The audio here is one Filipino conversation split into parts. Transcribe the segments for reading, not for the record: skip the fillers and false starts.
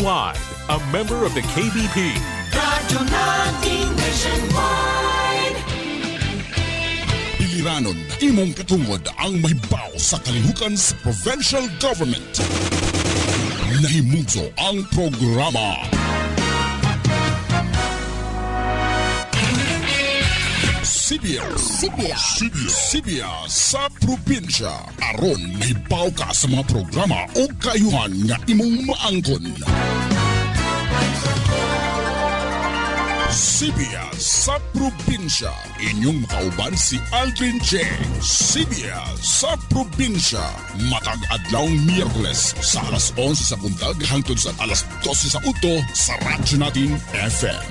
Nationwide, a member of the KBP. Radyo natin nationwide. Piliranon, imong katungod ang mahibaw sa kalihukan sa provincial government. Nahimugso ang programa. Sibya sa probinsya. Aron mahibaw ka sa mga programa o kayuhan nga imong maangkon. Sibya sa probinsya. Inyong makauban si Aldrin Che. Sibya sa probinsya. Matag adlawng Miyerkules sa alas 11 sa buntag hangtod sa alas 12 sa uto sa radyo natin FM.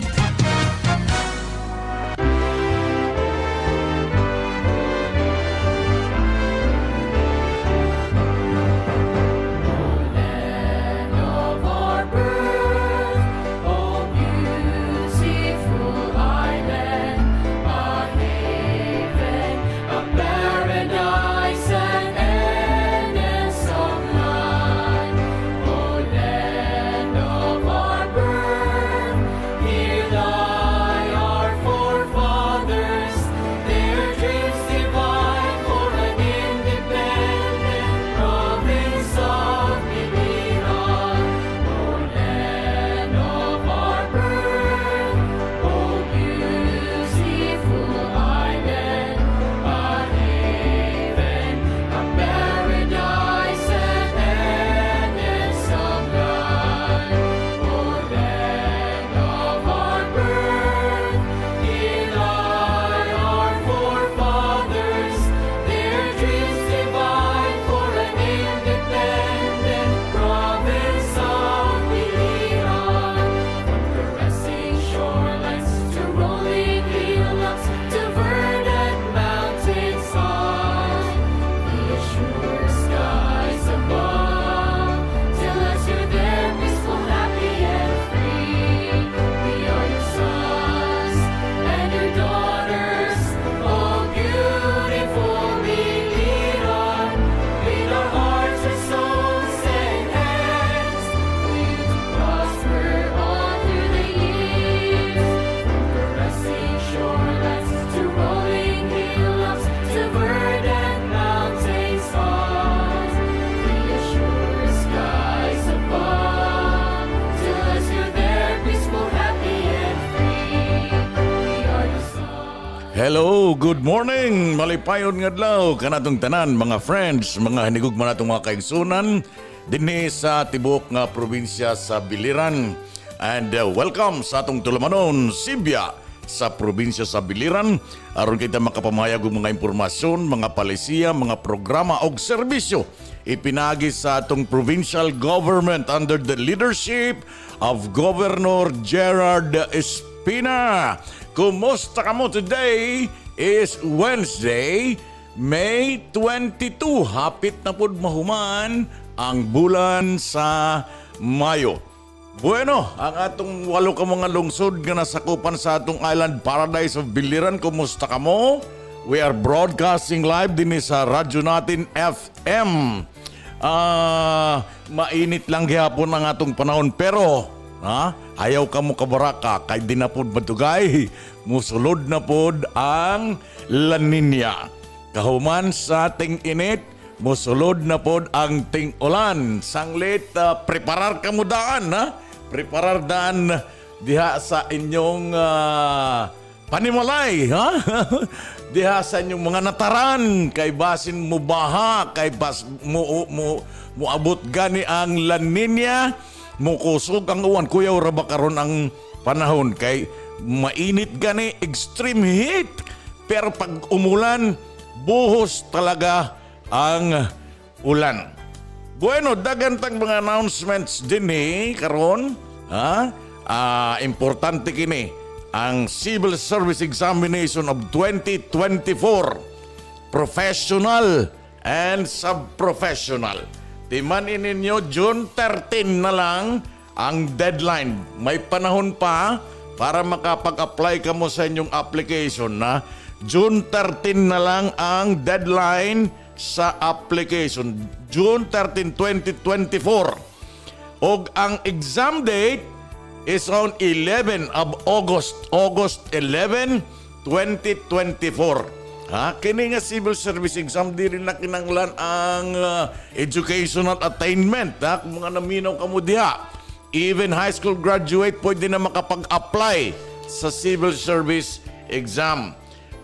Hello, good morning. Malipayon nga adlaw kanatong tanan mga friends, mga hinigugma natong mga kaigsunan dinhi sa tibok nga probinsya sa Biliran. And welcome sa atong tulamanon, Sibya sa probinsya sa Biliran. Aron kita makapamahayag og mga impormasyon, mga palisiya, mga programa og serbisyo ipinagi sa atong provincial government under the leadership of Governor Gerard Espina. Kumusta ka mo? Today is Wednesday, May 22. Hapit na pud mahuman ang bulan sa Mayo. Bueno, ang atong walo ka mga lungsod nga nasakupan sa atong island paradise of Biliran. Kumusta ka mo? We are broadcasting live din sa radyo natin FM. Mainit lang gihapon ang atong panahon pero ayaw ka mo kabaraka kay di na pod matugay. Musulod na pod ang La Nina. Kahuman sa ting init, musulod na pod ang ting ulan. Sanglit, preparar ka mo daan, Preparar daan diha sa inyong panimalay, diha sa inyong mga nataran kay basin mo baha, kay mo abot gani ang La Nina. Mukusog ang uwan, kuya, ura ba karon ang panahon kay mainit gani, extreme heat. Pero pag umulan, buhos talaga ang ulan. Bueno, dagantang mga announcements din karon. Importante kini ang Civil Service Examination of 2024. Professional and sub-professional. Timanin ninyo, June 13 na lang ang deadline. May panahon pa para makapag-apply ka mo sa inyong application na June 13 na lang ang deadline sa application. June 13, 2024. Og ang exam date is on 11 of August 11, 2024. Kini nga civil service exam di rin na kinanglan ang educational attainment. Kung mga naminaw ka mo diha, even high school graduate pwede na makapag-apply sa civil service exam.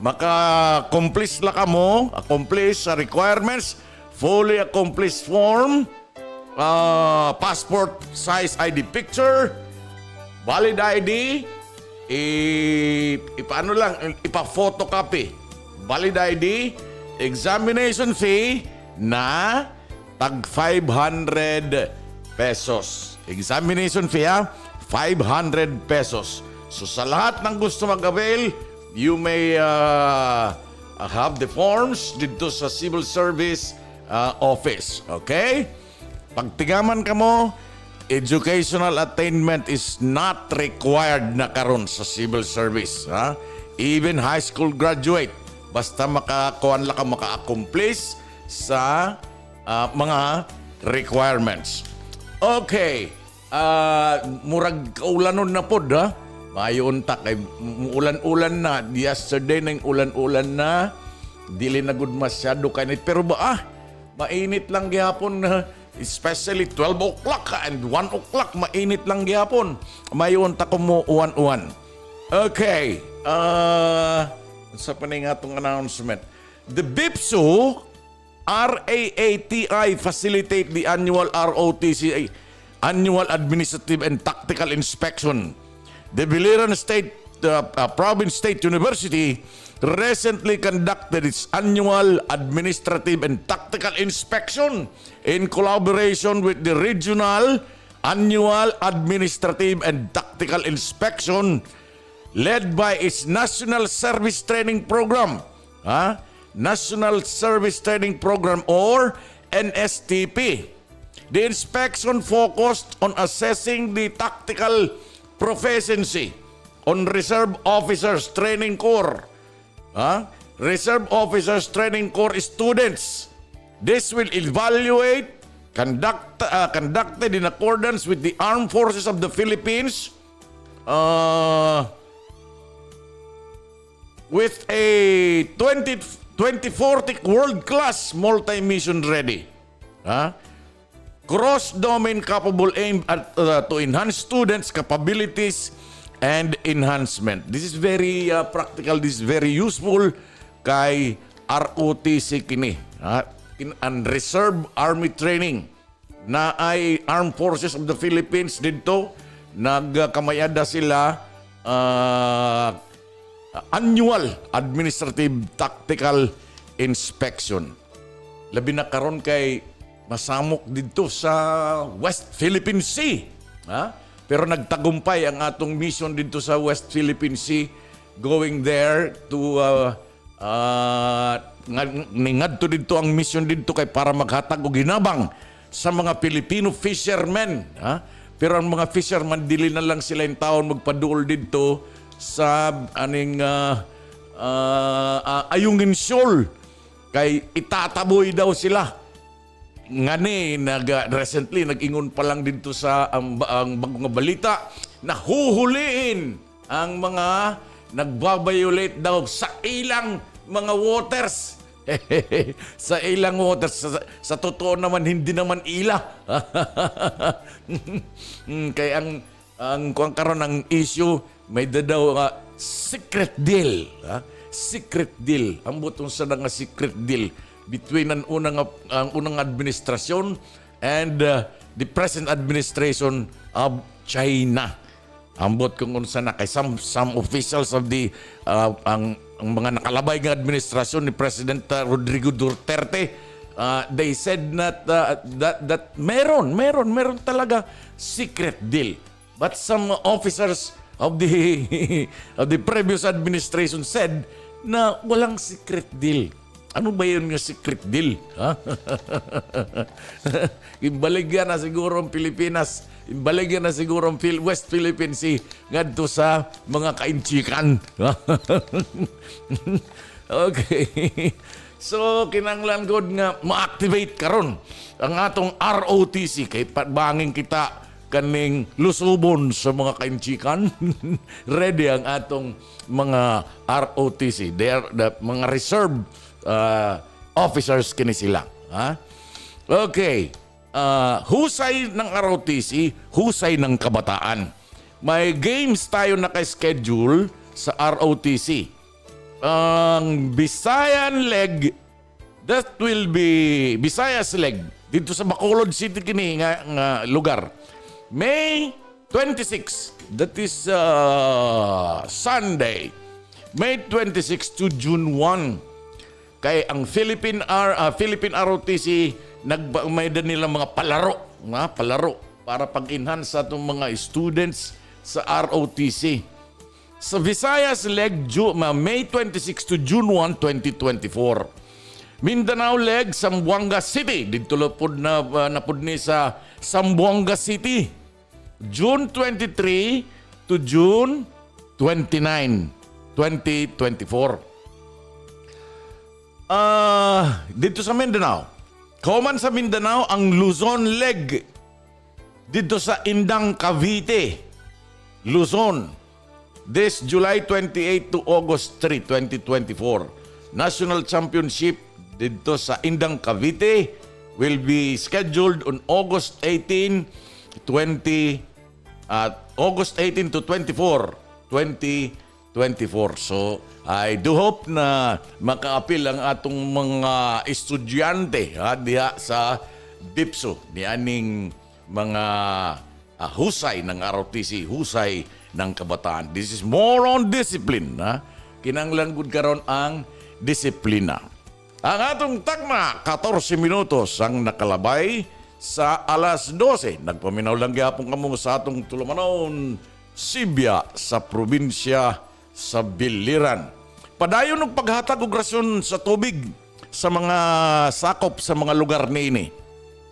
Maka-accomplish la ka mo, accomplish sa requirements, fully accomplished form, passport size ID picture, valid ID, ipa-photocopy, valid ID, examination fee na tag 500 pesos. Examination fee 500 pesos. So sa lahat ng gusto mag-avail, you may have the forms dito sa civil service office. Okay? Pagtigaman ka mo, educational attainment is not required na karon sa civil service. Even high school graduate, basta makakuan lang ka, maka-accomplish sa mga requirements. Okay. Murag kaulanon na pod, mayon ta kay ulan-ulan na. Yesterday nang ulan-ulan na. Dili na gud masyado kanit. Pero mainit lang gihapon, especially 12 o'clock and 1 o'clock, mainit lang gihapon. Mayon ta ko mo uwan-uwan. Okay. Sa panay nga itong announcement. The BIPSU RAATI facilitate the annual ROTC, Annual Administrative and Tactical Inspection. The Biliran Province State University recently conducted its annual administrative and tactical inspection in collaboration with the Regional Annual Administrative and Tactical Inspection led by its National Service Training Program. National Service Training Program or NSTP. The inspection focused on assessing the tactical proficiency on Reserve Officers Training Corps. Reserve Officers Training Corps students. This will evaluate conducted in accordance with the Armed Forces of the Philippines with a 2040 world-class multi-mission ready. Cross-domain capable aimed at to enhance students' capabilities and enhancement. This is very practical, this is very useful kay ROTC kini. And Reserve Army Training na ay Armed Forces of the Philippines dito. Nagkamayada sila annual administrative tactical inspection. Labi na karon kay masamok dito sa West Philippine Sea. Pero nagtagumpay ang atong mission dito sa West Philippine Sea, going there to ngadto dito ang mission dito kay para maghatag og ginabang sa mga Filipino fishermen. Pero ang mga fishermen dili na lang sila in taon magpaduol dito sa aning Ayungin Shoal kay itataboy daw sila. Ngani recently nag-ingon pa lang dito sa ang bagong balita na huhuliin ang mga nagbabiolate daw sa ilang mga waters. Sa ilang waters. Sa totoo naman, hindi naman ila. Kaya ang karon ng issue, may daw secret deal. Secret deal. Ang butong sa nga secret deal between ang unang administrasyon and the present administration of China. Ambot kung unsa na kay some officials of the ang mga nakalabay ng administrasyon ni President Rodrigo Duterte, they said that meron talaga secret deal. But some officers of the previous administration said na walang secret deal. Ano ba yun nga secret deal? Imbaligyan na siguro ang Pilipinas. Imbaligyan na siguro ang West Philippine Sea ngadto sa mga kainchikan. Okay. So, kinanglan god nga ma-activate karon ang atong ROTC kay banging kita kaning lusubon sa mga kainchikan. Ready ang atong mga ROTC. They are the mga reserve officers kini sila. Ha? Okay. Husay ng ROTC, husay ng kabataan. May games tayo naka-schedule sa ROTC. Ang Visayan leg, that will be Visayas leg dito sa Bacolod City kini nga lugar. May 26, that is Sunday. May 26 to June 1. Kay ang Philippine ROTC may nila mga palaro para pag-enhance sa itong mga students sa ROTC. Sa Visayas leg, May 26 to June 1, 2024. Mindanao leg, Zamboanga City. Dito napod ni sa Zamboanga City. June 23 to June 29, 2024. Dito sa Mindanao. Kauman sa Mindanao, ang Luzon leg. Dito sa Indang, Cavite. Luzon. This July 28 to August 3, 2024. National Championship dito sa Indang, Cavite will be scheduled on August 18 to 24, 2024. So, I do hope na makaapil ang atong mga estudyante diha sa BIPSO ni aning mga husay ng ROTC, husay ng kabataan. This is more on discipline. Kinanglan gud karon ang disiplina. Ang atong tagna, 14 minutos ang nakalabay sa alas 12. Nagpaminaw lang gyapon kamo sa atong tulumanon Sibya sa probinsya sa Biliran. Padayon ng paghatag og rasyon sa tubig sa mga sakop sa mga lugar niini.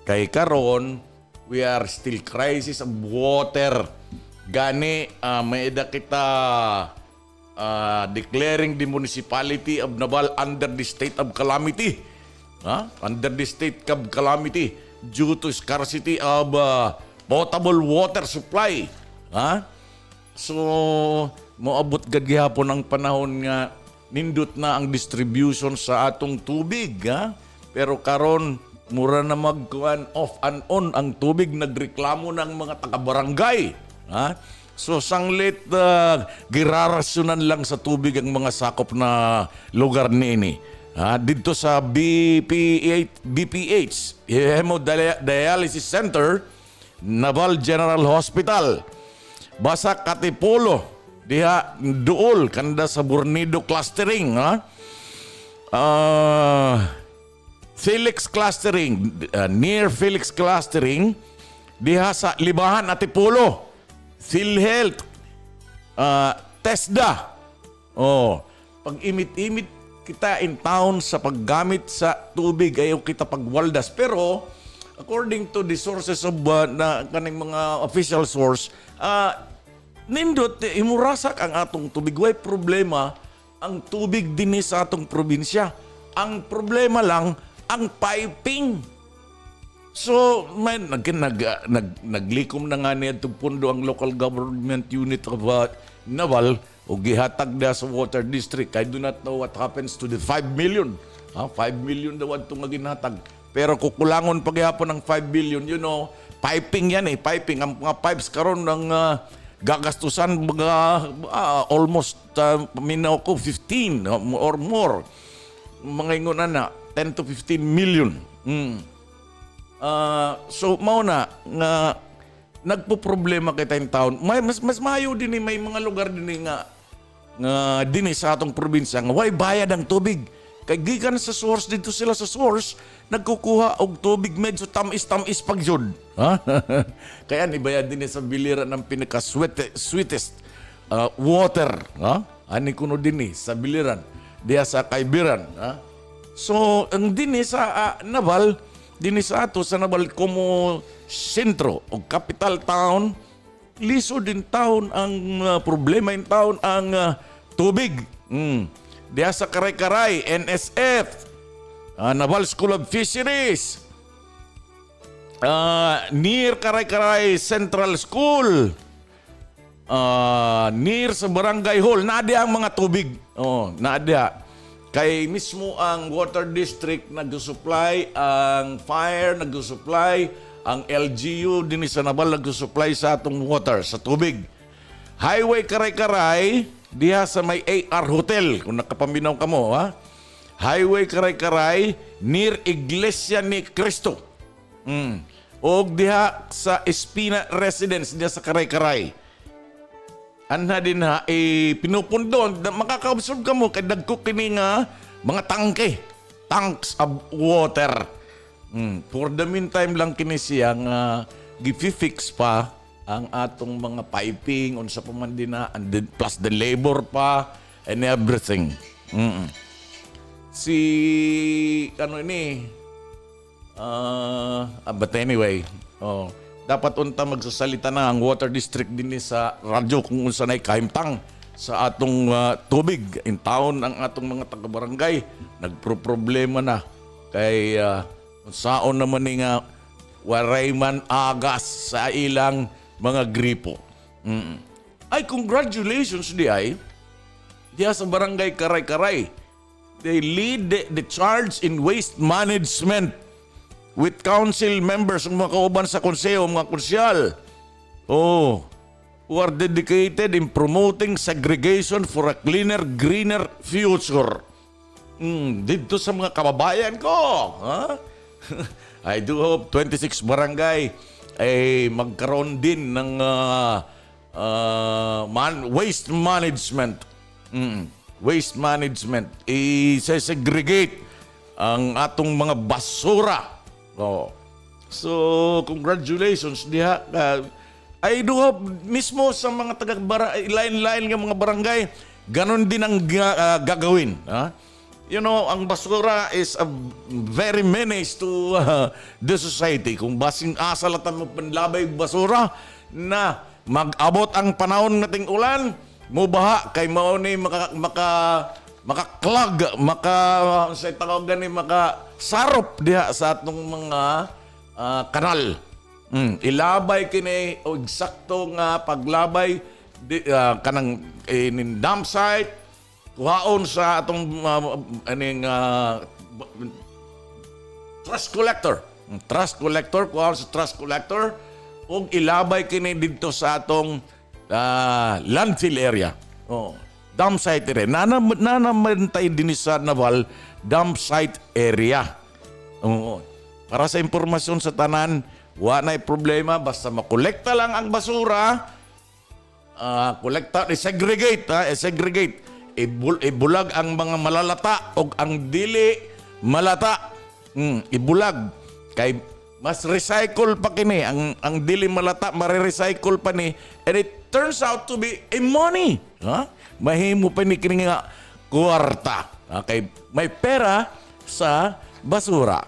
Kay karon, we are still crisis of water. Gani, may eda kita declaring the municipality of Naval under the state of calamity. Under the state of calamity due to scarcity of potable water supply. So, moabot gad gihapon ang panahon nga nindot na ang distribution sa atong tubig. Pero karon mura na magkuan off and on ang tubig, nagreklamo ng mga taga-barangay. So sanglit girarasyonan lang sa tubig ang mga sakop na lugar niini. Dito sa BPH, Hemodialysis Center, Naval General Hospital, Basak Katipulo, diha duol kanda sa Bornido Clustering, Felix Clustering, near Felix Clustering, diha sa Libahan Atipulo, PhilHealth, TESDA. Pag imit-imit kita in town sa paggamit sa tubig, ayaw kita pagwaldas. Pero according to the sources of kaning mga official source, nindot imurasak ang atong tubig. Way problema ang tubig din sa atong probinsya. Ang problema lang ang piping. So, naglikom na nga niya itong pundo ang local government unit of Naval o gihatag na sa water district. I do not know what happens to the 5 million. 5 million daw itong ginhatag. Pero kukulangon paghihapon ng 5 billion, piping yan piping. Ang mga pipes karon ng gagastusan almost minaw ko 15 or more. Mga ingunan na 10 to 15 million. So mauna nga nagpo-problema kay tayong taon. Mas mayo din may mga lugar din nga din sa atong probinsya nga way bayad ang tubig. Kay gikan sa source dito sila sa source nagkukuha og tubig medyo tamis pagjud. Kaya ni bayad din sa biliran ng pinaka sweetest water, ani kuno din sa biliran diya sa Kaibiran. So ang din sa Naval din sa ato sa Naval como sentro o capital town, liso din taon ang problema in taon ang tubig. Diya sa Karay-Karay, NSF, Naval School of Fisheries, near Karay-Karay Central School, near sa Barangay Hall, naadya ang mga tubig. Naadya. Kay mismo ang water district nag-supply, ang fire nag-supply, ang LGU din sa Naval nag-supply sa atong water, sa tubig. Highway Karay-Karay, diha sa may AR Hotel, kung nakapaminaw ka mo, ha? Highway Karay-Karay, near Iglesia ni Cristo. O diha sa Espina Residence, diha sa Karay-Karay. Anha din ha, pinupundon, makaka-observe ka mo, kay dagko kini nga mga tanks of water. For the meantime lang kini siya nga gififix pa ang atong mga piping, unsa pa man din na, and then, plus the labor pa, and everything. But anyway, dapat unta magsasalita na ang water district din sa radyo kung unsa nay kahimtang sa atong tubig in town. Ang atong mga taga-barangay nagproproblema na kay unsaon naman ni nga waray man agas sa ilang mga gripo. Ay, congratulations diya sa barangay Karay-Karay. They lead the charge in waste management with council members, mga kauban sa konseho, mga konsyal. Who are dedicated in promoting segregation for a cleaner, greener future. Dito sa mga kababayan ko. I do hope 26 barangay ay magkaroon din ng waste management. Waste management. I-segregate ang atong mga basura. So, congratulations diha. I do hope mismo sa mga lain-lain ng mga barangay, ganon din ang gagawin. You know, ang basura is a very menace to the society. Kung basing asalatan mo panlabay basura na mag-abot ang panahon nating ulan, mubaha kay mao ni makaklag, sa tawag gani makasarop diha sa atong mga kanal. Ilabay kini o eksakto nga paglabay kanang dam site, kuhaon sa atong trash collector. Kuhaon sa trash collector o ilabay kini dito sa atong landfill area. Dump site area. Nanamantay din sa Naval dump site area. Para sa impormasyon sa tanan, wala na problema. Basta makolekta lang ang basura. Segregate. Ibulag ang mga malalata o ang dili malata. Ibulag. Kay mas recycle pa kini. Ang dili malata, marirecycle pa ni. And it turns out to be a money. Mahimo pa ni kini nga kwarta. Okay, may pera sa basura.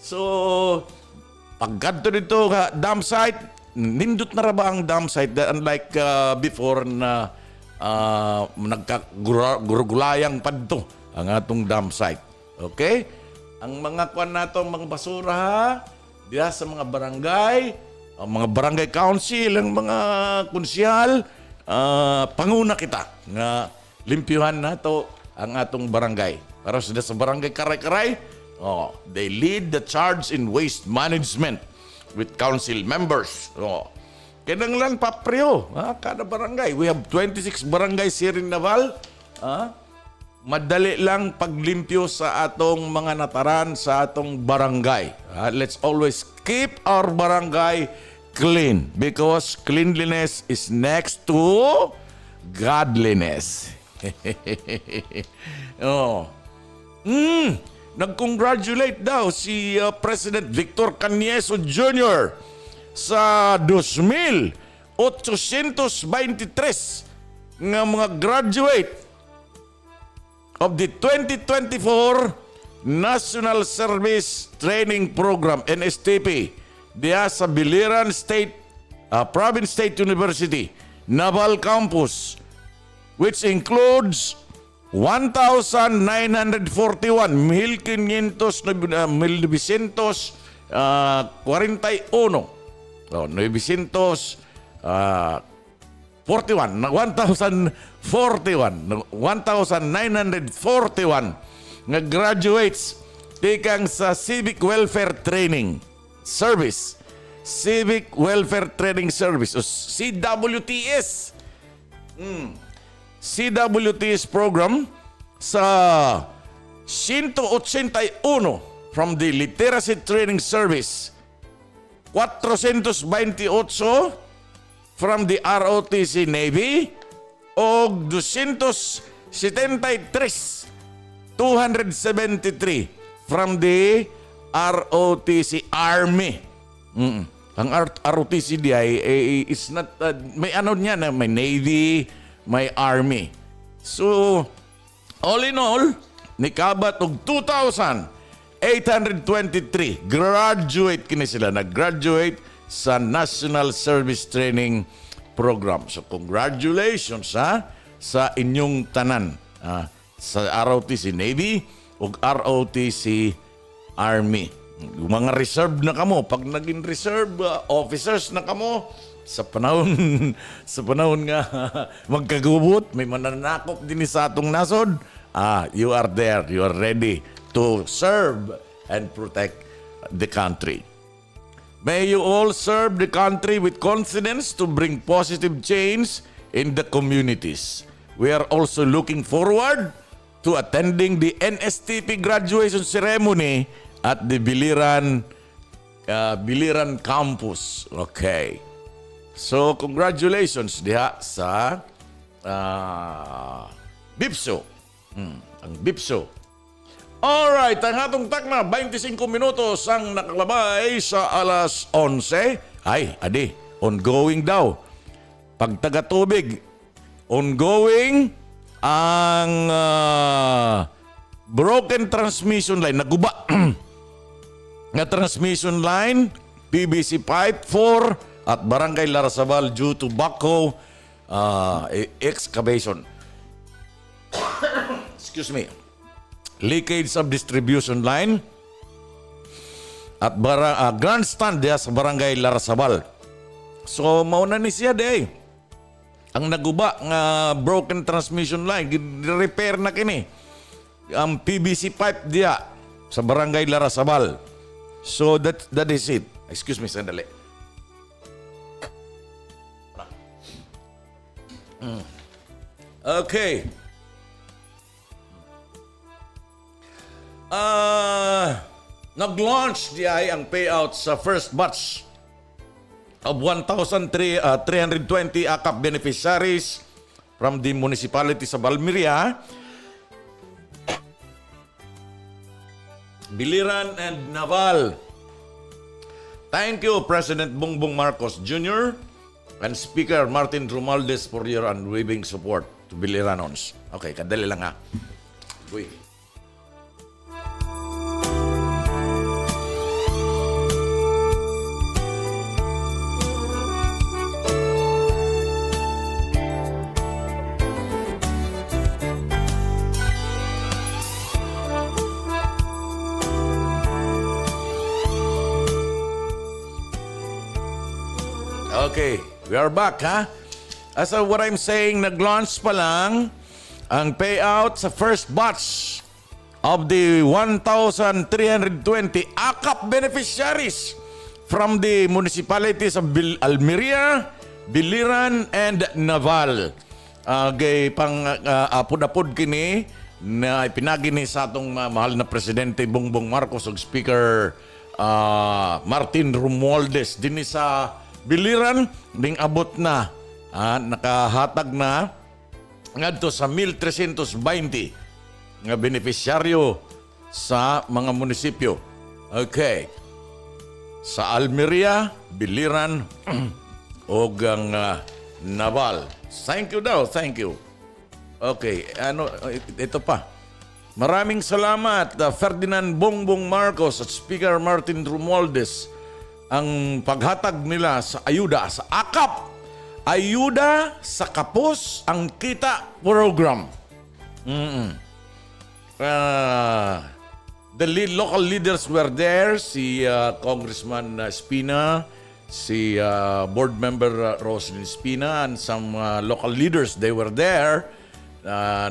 So pagkadto dito dam site, nindot na ra ba ang dam site? Unlike before na nagkagurgulayang padto ang atong dam site. Okay? Ang mga kwan nato, mga basura diya sa mga barangay, ang mga barangay council, ang mga konsyal, panguna kita nga limpyuhan nato ang atong barangay. Para sa barangay Karay-Karay, they lead the charge in waste management with council members. Kinanglan papreo, kada barangay. We have 26 barangays here in Naval. Madali lang paglimpyo sa atong mga nataran sa atong barangay. Let's always keep our barangay clean because cleanliness is next to godliness. Nag-congratulate daw si President Victor Canieso Jr. sa 2,823 nga mga graduate of the 2024 National Service Training Program, NSTP, diya sa Biliran Province State University, Naval Campus, which includes 1,941, 941. Oh, 1,941 nga graduates tikang sa Civic Welfare Training Service. Civic Welfare Training Service o CWTS. CWTS program sa 181 from the Literacy Training Service. 428 from the ROTC Navy o 273 from the ROTC Army. Ang ROTC di ay is not may ano niya na may Navy, may Army. So all in all, nikabat og 2,823 graduate kini sila, nag-graduate sa National Service Training Program. So congratulations sa inyong tanan sa ROTC Navy ug ROTC Army. Yung mga reserve na kamo, pag naging reserve officers na kamo sa panahon nga magkagubot, may mananakop din sa atong nasod, you are there, you are ready to serve and protect the country. May you all serve the country with confidence to bring positive change in the communities. We are also looking forward to attending the NSTP graduation ceremony at the Biliran campus. Okay. So congratulations diha sa BIPSO. Ang BIPSO. Alright, ang atong takna, 25 minutos ang nakalabay sa alas 11. Ay, adi, ongoing daw. Pagtagatubig, ongoing ang broken transmission line, naguba nga transmission line, PVC pipe 4 at Barangay Larasabal due to backhoe excavation. Excuse me. Leakage of distribution line at grandstand diya sa Barangay Larasabal. So mauna ni siya day. Ang naguba nga broken transmission line, repair na kini. Ang PVC pipe diya sa Barangay Larasabal. So that is it. Excuse me, sandali. Okay. Nag-launch diay ang payout sa first batch of 1,320 AKAP beneficiaries from the municipality sa Balmiria, Biliran and Naval. Thank you, President Bongbong Marcos Jr. and Speaker Martin Romualdez for your unwavering support to Biliranons. Okay, kadali lang Uy. Okay, we are back As what I'm saying, nag-launch pa lang ang payout sa first batch of the 1,320 AKAP beneficiaries from the municipalities of Almeria, Biliran, and Naval. Gay pang apod-apod kini na ipinagini sa atong mahal na Presidente Bongbong Marcos ug Speaker Martin Romualdez dinhi sa Biliran, ding abot na, nakahatag na ngadto sa 1,320 nga benepisyaryo sa mga munisipyo. Okay. Sa Almeria, Biliran, o ang Naval. Thank you daw, thank you. Okay, ito pa. Maraming salamat, Ferdinand Bongbong Marcos at Speaker Martin Romualdez. Ang paghatag nila sa ayuda sa AKAP, ayuda sa kapos ang kita program. Local leaders were there, si Congressman Espina, si board member Roslyn Espina, and some local leaders, they were there.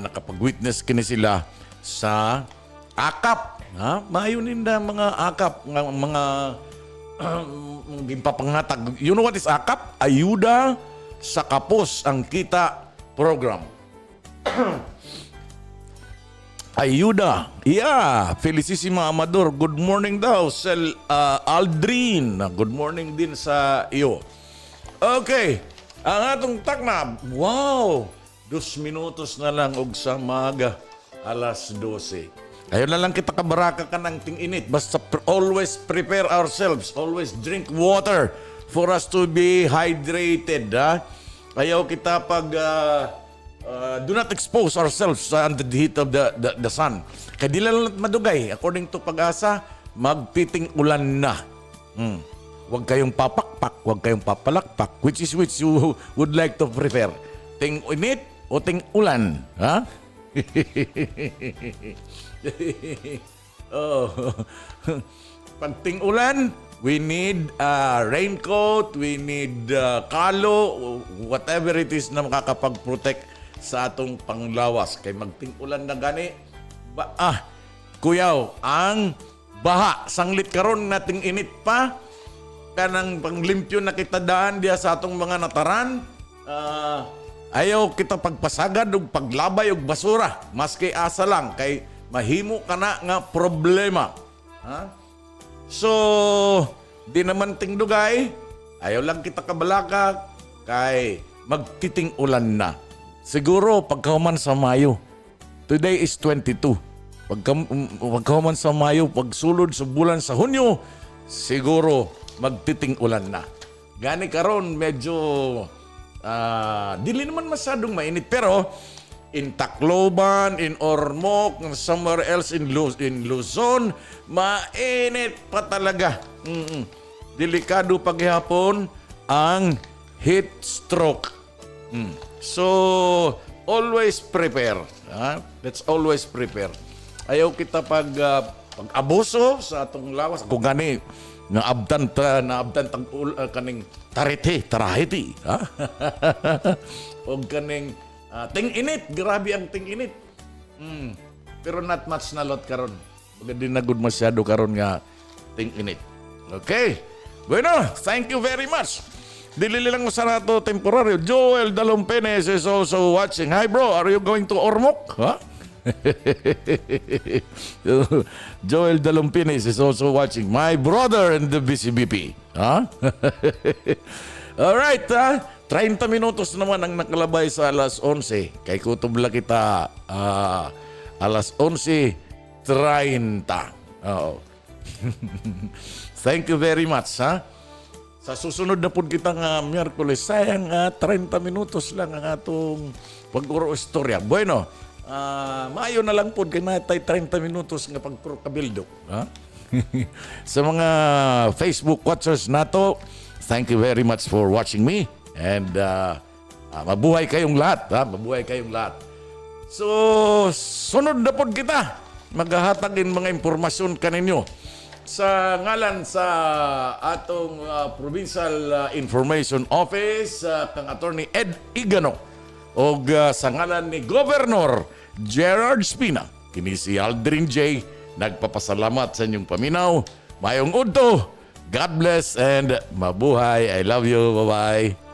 Nakapag-witness kini sila sa akap. Mayunin na mga akap, mga gimpapangatag. You know what is akap? Ayuda sa kapos ang kita program. Ayuda. Yeah. Felicissima Amador. Good morning daw. Aldrin. Good morning din sa iyo. Okay. Ang atong takna. Wow. 2 minutos na lang og sa maga. Alas 12. Ayun na lang kita kabaraka ka ng ting-init. Basta always prepare ourselves. Always drink water for us to be hydrated. Ayaw kita pag... do not expose ourselves under the heat of the sun. Kaya di lang madugay. According to Pag-asa, magpiting ulan na. Huwag kayong papakpak, huwag kayong papalakpak. Which you would like to prefer? Ting init o ting ulan? Ha? Pag ting ulan, we need raincoat, we need kalo, whatever it is na makakapag-protect sa atong panglawas. Kay magting-ulan na gani. Kuyaw, ang baha, sanglit karon nating init pa, kanang panglimpyo na kita daan diya sa atong mga nataran, ayaw kita pagpasagad og paglabay og basura. Maski asa lang, kay mahimo ka na nga problema. So, di naman tingdugay, ayaw lang kita kabalaka, kay magtiting ulan na. Siguro pagkahuman sa Mayo. Today is 22. Pagkahuman sa Mayo, pagsulod sa bulan sa Hunyo, siguro magtiting ulan na. Gani karon medyo dili naman masyadong mainit, pero in Tacloban, in Ormoc, somewhere else in Luzon, mainit pa talaga. Delikado paghihapon ang heat stroke. So, always prepare. Let's always prepare. Ayaw kita pag-abuso sa atong lawas. Kung gani, naabdan kaning tarahiti. O kaning ting-init. Grabe ang ting-init. Pero not much na lot karon. Maganda na good masyado karon nga ting-init. Okay. Bueno, thank you very much. Dili lang sa nato temporaryo. Joel Dalompenes is also watching. Hi bro, are you going to Ormoc? Joel Dalompenes is also watching. My brother in the BCBP. Alright, 30 minutos naman ang nakalabay sa alas 11. Kay kutubla kita alas 11:30. Thank you very much, Sa susunod na po kita nga Miyerkules, sayang 30 minutos lang ang atong pag-uro istorya. Bueno, maayo na lang po kay natay 30 minutos nga pagpro-kabildok. Sa mga Facebook watchers nato, thank you very much for watching me. And mabuhay kayong lahat. Mabuhay kayong lahat. So, sunod na po kita. Maghahatagin mga impormasyon kaninyo. Sa ngalan sa atong Provincial Information Office, kang Attorney Ed Igano, o sa ngalan ni Governor Gerard Espina, kini si Aldrin J. Nagpapasalamat sa inyong paminaw. Mayong udto, God bless and mabuhay. I love you. Bye-bye.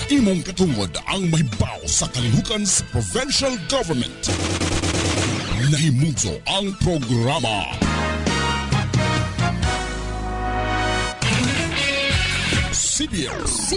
Imong katungod ang mahibaw sa kalihukan sa provincial government. Nahimugso ang programa CBS